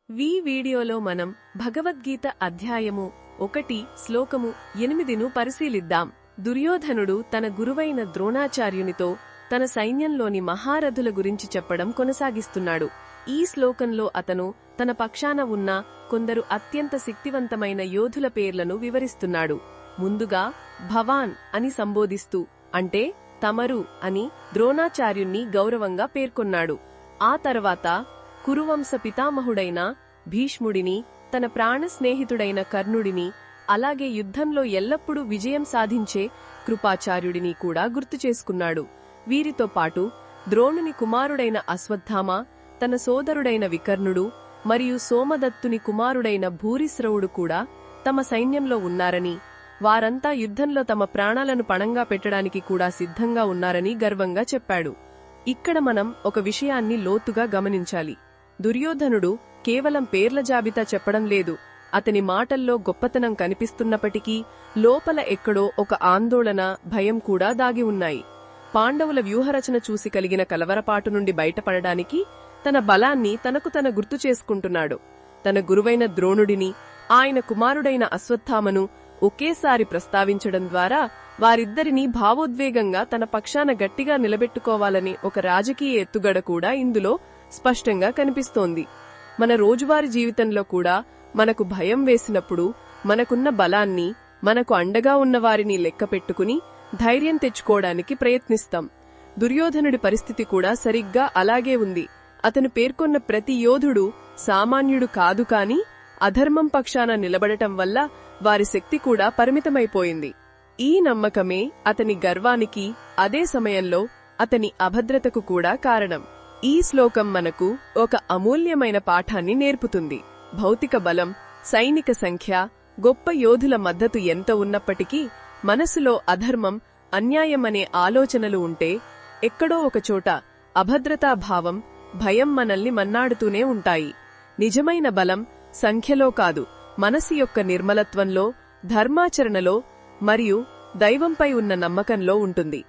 వీడియోలో మనం భగవద్గీత అధ్యాయము 1 శ్లోకము 8ను పరిశీలిద్దాం. దుర్యోధనుడు తన గురువైన ద్రోణాచార్యునితో తన సైన్యంలోని మహారథుల గురించి చెప్పడం కొనసాగిస్తున్నాడు. ఈ శ్లోకంలో అతను తన పక్షాన ఉన్న కొందరు అత్యంత శక్తివంతమైన యోధుల పేర్లను వివరిస్తున్నాడు. ముందుగా భవాన్ అని సంబోధిస్తూ, అంటే తమరు అని ద్రోణాచార్యుణ్ణి గౌరవంగా పేర్కొన్నాడు. ఆ తర్వాత కురువంశ పితామహుడైన భీష్ముడిని, తన ప్రాణ స్నేహితుడైన కర్ణుడిని, అలాగే యుద్ధంలో ఎల్లప్పుడూ విజయం సాధించే కృపాచార్యుడిని కూడా గుర్తుచేసుకున్నాడు. వీరితో పాటు ద్రోణుని కుమారుడైన అశ్వత్థామ, తన సోదరుడైన వికర్ణుడు మరియు సోమదత్తుని కుమారుడైన భూరిశ్రవుడు కూడా తమ సైన్యంలో ఉన్నారని, వారంతా యుద్ధంలో తమ ప్రాణాలను పణంగా పెట్టడానికి కూడా సిద్ధంగా ఉన్నారని గర్వంగా చెప్పాడు. ఇక్కడ మనం ఒక విషయాన్ని లోతుగా గమనించాలి. దుర్యోధనుడు కేవలం పేర్ల జాబితా చెప్పడం లేదు. అతని మాటల్లో గొప్పతనం కనిపిస్తున్నప్పటికీ లోపల ఎక్కడో ఒక ఆందోళన, భయం కూడా దాగి ఉన్నాయి. పాండవుల వ్యూహరచన చూసి కలిగిన కలవరపాటు నుండి బయటపడడానికి తన బలాన్ని తనకు తన గుర్తు చేసుకుంటున్నాడు. తన గురువైన ద్రోణుడిని, ఆయన కుమారుడైన అశ్వత్థామను ఒకేసారి ప్రస్తావించడం ద్వారా వారిద్దరినీ భావోద్వేగంగా తన పక్షాన గట్టిగా నిలబెట్టుకోవాలని ఒక రాజకీయ ఎత్తుగడ కూడా ఇందులో స్పష్టంగా కనిపిస్తోంది. మన రోజువారీ జీవితంలో కూడా మనకు భయం వేసినప్పుడు మనకున్న బలాన్ని, మనకు అండగా ఉన్నవారిని లెక్కపెట్టుకుని ధైర్యం తెచ్చుకోవడానికి ప్రయత్నిస్తాం. దుర్యోధనుడి పరిస్థితి కూడా సరిగ్గా అలాగే ఉంది. అతను పేర్కొన్న ప్రతి యోధుడు సామాన్యుడు కాదు, కాని అధర్మం పక్షాన నిలబడటం వల్ల వారి శక్తి కూడా పరిమితమైపోయింది. ఈ నమ్మకమే అతని గర్వానికి, అదే సమయంలో అతని అభద్రతకు కూడా కారణం. ఈ శ్లోకం మనకు ఒక అమూల్యమైన పాఠాన్ని నేర్పుతుంది. భౌతిక బలం, సైనిక సంఖ్య, గొప్ప యోధుల మద్దతు ఎంత ఉన్నప్పటికీ మనసులో అధర్మం, అన్యాయమనే ఆలోచనలు ఉంటే ఎక్కడో ఒకచోట అభద్రతాభావం, భయం మనల్ని మన్నాడుతూనే ఉంటాయి. నిజమైన బలం సంఖ్యలో కాదు, మనసు యొక్క నిర్మలత్వంలో, ధర్మాచరణలో మరియు దైవంపై ఉన్న నమ్మకంలో ఉంటుంది.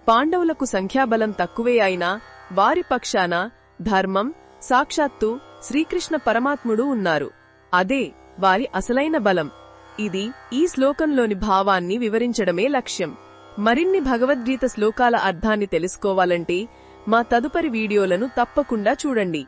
పాండవులకు సంఖ్యాబలం తక్కువే అయినా వారి పక్షాన ధర్మం, సాక్షాత్తు శ్రీకృష్ణ పరమాత్ముడు ఉన్నారు. అదే వారి అసలైన బలం. ఇది ఈ శ్లోకంలోని భావాన్ని వివరించడమే లక్ష్యం. మరిన్ని భగవద్గీత శ్లోకాల అర్థాన్ని తెలుసుకోవాలంటే మా తదుపరి వీడియోలను తప్పకుండా చూడండి.